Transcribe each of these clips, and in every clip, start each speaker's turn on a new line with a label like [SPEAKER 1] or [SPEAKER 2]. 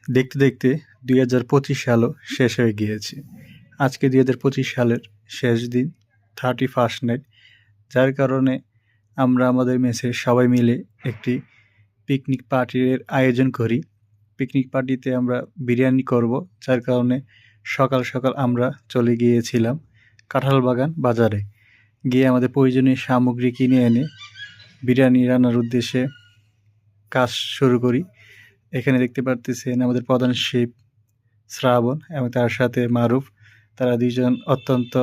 [SPEAKER 1] দেখতে দেখতে ২০২৫ সালও শেষ হয়ে গিয়েছে। আজকে ২০২৫ সালের শেষ দিন, 31st নাইট। যার কারণে আমরা আমাদের মেসের সবাই মিলে একটি পিকনিক পার্টির আয়োজন করি। পিকনিক পার্টিতে আমরা বিরিয়ানি করব, যার কারণে সকাল সকাল আমরা চলে গিয়েছিলাম কাঁঠালবাগান বাজারে। গিয়ে আমাদের প্রয়োজনীয় সামগ্রী কিনে এনে বিরিয়ানি রান্নার উদ্দেশ্যে কাজ শুরু করি। এখানে দেখতে পারতেছেন আমাদের প্রধান শেফ শ্রাবণ এবং তার সাথে মারুফ। তারা দুইজন অত্যন্ত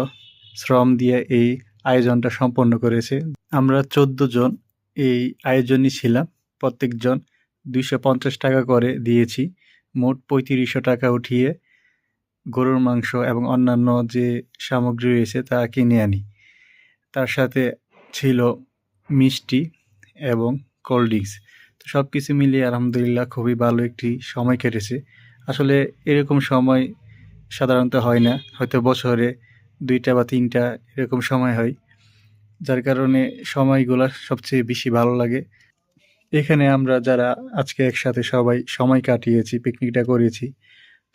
[SPEAKER 1] শ্রম দিয়ে এই আয়োজনটা সম্পন্ন করেছে। আমরা 14 জন এই আয়োজনে ছিলাম। প্রত্যেকজন 250 টাকা করে দিয়েছি। মোট 3500 টাকা উঠিয়ে গরুর মাংস এবং অন্যান্য যে সামগ্রী রয়েছে তা কিনে আনি। তার সাথে ছিল মিষ্টি এবং কোল্ড ড্রিঙ্কস। তো সব কিছু মিলিয়ে আলহামদুলিল্লাহ খুবই ভালো একটি সময় কেটেছে। আসলে এরকম সময় সাধারণত হয় না, হয়তো বছরে 2টা বা 3টা এরকম সময় হয়, যার কারণে সময়গুলো সবচেয়ে বেশি ভালো লাগে। এখানে আমরা যারা আজকে একসাথে সবাই সময় কাটিয়েছি, পিকনিকটা করেছি,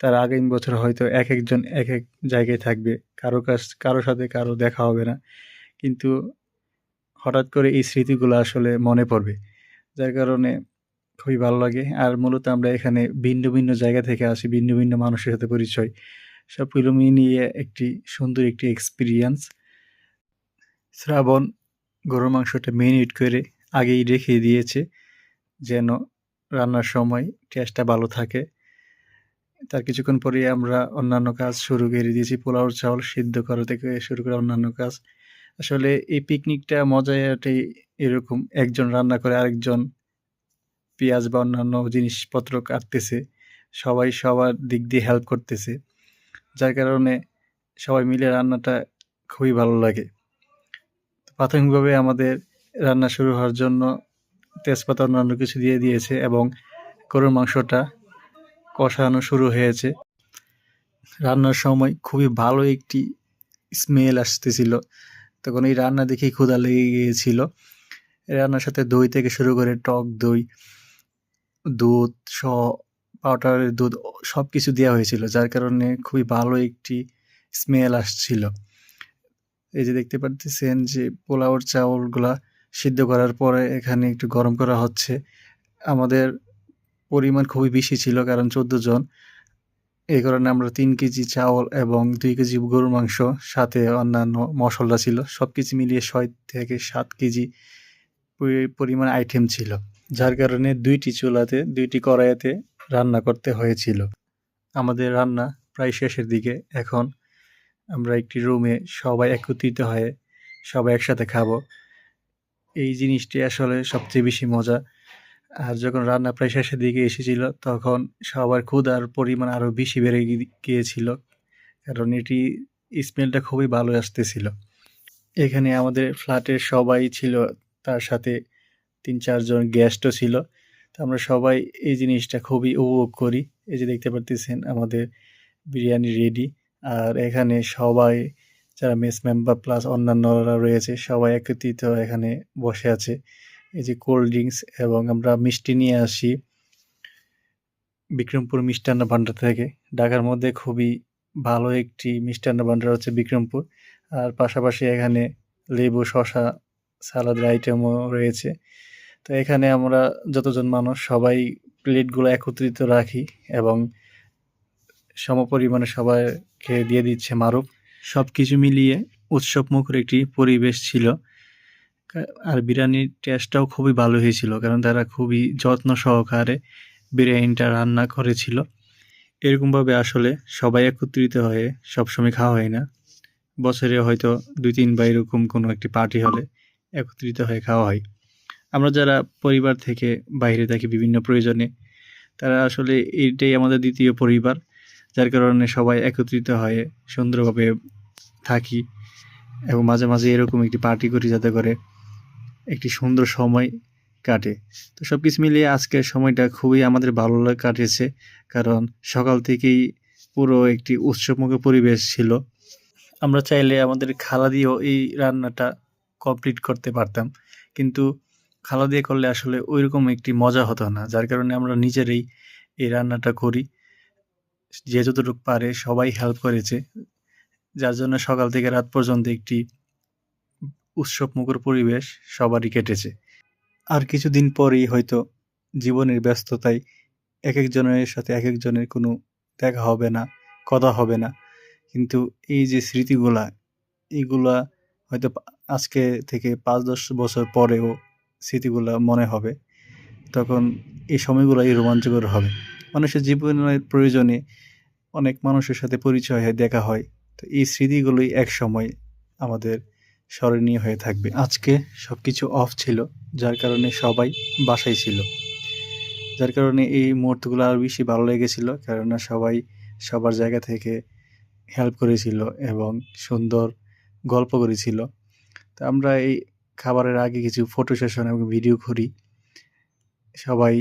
[SPEAKER 1] তার আগামী বছর হয়তো এক একজন এক এক জায়গায় থাকবে, কারো সাথে কারো দেখা হবে না, কিন্তু হঠাৎ করে এই স্মৃতিগুলো আসলে মনে পড়বে, যার কারণে খুবই ভালো লাগে। আর মূলত আমরা এখানে ভিন্ন ভিন্ন জায়গা থেকে আসি, ভিন্ন ভিন্ন মানুষের সাথে পরিচয়, সবগুলো মিলিয়ে একটি সুন্দর একটি এক্সপিরিয়েন্স। শ্রাবণ গরুর মাংসটা মেরিনেট করে আগেই রেখে দিয়েছে যেন রান্নার সময় টেস্টটা ভালো থাকে। তার কিছুক্ষণ পরেই আমরা অন্যান্য কাজ শুরু করে দিয়েছি, পোলাও চাউল সিদ্ধ করা থেকে শুরু করে অন্যান্য কাজ। আসলে এই পিকনিকটা মজাটাই এরকম, একজন রান্না করে আরেকজন পেঁয়াজ বা অন্যান্য জিনিসপত্র কাটতেছে, সবাই সবার দিক দিয়ে হেল্প করতেছে, যার কারণে সবাই মিলে রান্নাটা খুবই ভালো লাগে। প্রাথমিকভাবে আমাদের রান্না শুরু হওয়ার জন্য তেজপাতা অন্যান্য কিছু দিয়ে দিয়েছে এবং গরুর মাংসটা কষানো শুরু হয়েছে। রান্নার সময় খুবই ভালো একটি স্মেল আসতেছিল, তখন এই রান্না দেখেই ক্ষুধা লেগে গিয়েছিল। রান্নার সাথে দই থেকে শুরু করে টক দই, দুধ পাউডারের দুধ, সব কিছু দেওয়া হয়েছিল, যার কারণে খুবই ভালো একটি স্মেল আসছিল। এই যে দেখতে পারতেছেন যে পোলাওর চাউলগুলা সিদ্ধ করার পরে এখানে একটু গরম করা হচ্ছে। আমাদের পরিমাণ খুবই বেশি ছিল, কারণ 14 জন, এই কারণে আমরা 3 কেজি চাউল এবং 2 কেজি গরুর মাংস, সাথে অন্যান্য মশলা ছিল, সব কিছু মিলিয়ে 6 থেকে 7 কেজি পরিমাণ আইটেম ছিল, যার কারণে 2টি চুলাতে 2টি কড়াইতে রান্না করতে হয়েছিল। আমাদের রান্না প্রায় শেষের দিকে। এখন আমরা একটি রুমে সবাই একত্রিত হয়ে সবাই একসাথে খাবো। এই জিনিসটি আসলে সবচেয়ে বেশি মজা। আর যখন রান্না প্রায় শেষের দিকে এসেছিল, তখন সবার ক্ষুধার পরিমাণ আরও বেশি বেড়ে গিয়েছিল, কারণ এটি স্মেলটা খুবই ভালো আসতেছিল। এখানে আমাদের ফ্ল্যাটের সবাই ছিল, তার সাথে 3-4 জন গেস্টও ছিল। তো আমরা সবাই এই জিনিসটা খুবই উপভোগ করি। এই যে দেখতে পারতেছেন আমাদের বিরিয়ানি রেডি। আর এখানে সবাই যারা মেস মেম্বার প্লাস অন্যান্যরা রয়েছে সবাই একত্রিত এখানে বসে আছে। এই যে কোল্ড ড্রিঙ্কস এবং আমরা মিষ্টি নিয়ে আসি বিক্রমপুর মিষ্টান্ন ভান্ডার থেকে। ঢাকার মধ্যে খুবই ভালো একটি মিষ্টান্ন ভান্ডার হচ্ছে বিক্রমপুর। আর পাশাপাশি এখানে লেবু, শসা, সালাদের আইটেমও রয়েছে। তো এখানে আমরা যতজন মানুষ সবাই প্লেটগুলো একত্রিত রাখি এবং সমপরিমাণে সবাইকে দিয়ে দিচ্ছে মারুফ। সব কিছু মিলিয়ে উৎসবমুখর একটি পরিবেশ ছিল। আর বিরিয়ানির টেস্টটাও খুবই ভালো হয়েছিল, কারণ তারা খুবই যত্ন সহকারে বিরিয়ানিটা রান্না করেছিল। এরকমভাবে আসলে সবাই একত্রিত হয়ে সবসময় খাওয়া হয় না, বছরে হয়তো 2-3 বার এরকম কোনো একটি পার্টি হলে একত্রিত হয়ে খাওয়া হয়। আমরা যারা পরিবার থেকে বাইরে থাকি বিভিন্ন প্রয়োজনে, তারা আসলে এইটাই আমাদের দ্বিতীয় পরিবার, যার কারণে সবাই একত্রিত হয়ে সুন্দরভাবে থাকি এবং মাঝে মাঝে এরকম একটি পার্টি করি যাতে করে একটি সুন্দর সময় কাটে। তো সব কিছু মিলিয়ে আজকের সময়টা খুবই আমাদের ভালো কাটেছে, কারণ সকাল থেকেই পুরো একটি উৎসবমুখর পরিবেশ ছিল। আমরা চাইলে আমাদের খালা দিয়েও এই রান্নাটা কমপ্লিট করতে পারতাম, কিন্তু খালা দিয়ে করলে আসলে ওইরকম একটি মজা হতো না, যার কারণে আমরা নিজেরাই এই রান্নাটা করি। যে যতটুকু পারে সবাই হেল্প করেছে, যার জন্য সকাল থেকে রাত পর্যন্ত একটি উৎসবমুখর পরিবেশ সবারই কেটেছে। আর কিছুদিন পরেই হয়তো জীবনের ব্যস্ততায় একেকজনের সাথে একেকজনের কোনো দেখা হবে না, কথা হবে না। কিন্তু এই যে স্মৃতিগুলা, এগুলা হয়তো আজকে থেকে ৫-১০ বছর পরেও স্মৃতিগুলা মনে হবে। তখন এই সময়গুলাই রোমাঞ্চকর হবে। মানুষের জীবনের প্রয়োজনে অনেক মানুষের সাথে পরিচয় হয়, দেখা হয়। তো এই স্মৃতিগুলোই একসময় আমাদের স্মরণীয় হয়ে থাকবে। আজকে সবকিছু অফ ছিল, যার কারণে সবাই বাসায় ছিল। যার কারণে এই মুহূর্তগুলো আরও বেশি ভালো লেগেছিল, কেননা সবাই সবার জায়গা থেকে হেল্প করেছিল এবং সুন্দর গল্প করেছিল। তো আমরা এই খাবারের আগে কিছু ফটো সেশন এবং ভিডিও করি। সবাই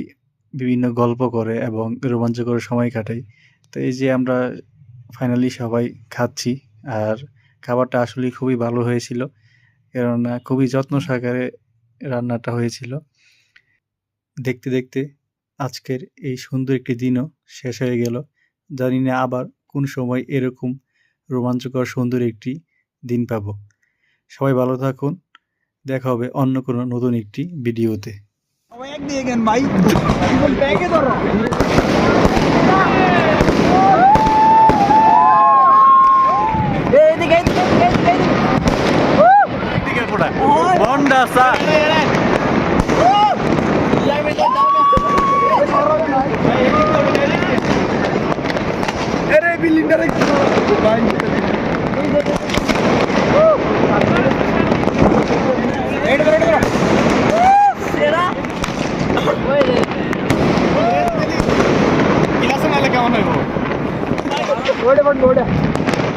[SPEAKER 1] বিভিন্ন গল্প করে এবং রোমাঞ্চকর সময় কাটাই। তো এই যে আমরা ফাইনালি সবাই খাচ্ছি, আর খাবারটা আসলেই খুবই ভালো হয়েছিল, কেননা খুবই যত্ন সহকারে রান্নাটা হয়েছিল। দেখতে দেখতে আজকের এই সুন্দর একটি দিনও শেষ হয়ে গেল। জানি না আবার কোন সময় এরকম রোমাঞ্চকর সুন্দর একটি দিন পাবো। সবাই ভালো থাকুন, দেখা হবে অন্য কোনো নতুন একটি ভিডিওতে।
[SPEAKER 2] এক দিয়ে গেন ভাই, ব্যাগে ধরো। এইদিকে এইদিকে এইদিকে
[SPEAKER 1] দিকে ফোড়া বন্ডা সা
[SPEAKER 2] আরে বিল্ডিংটারে ভাই এইটা ধরো এইটা ধরো সেরা ওই রে কিলাসে নালে কেমন হইব ওটা বড় ওটা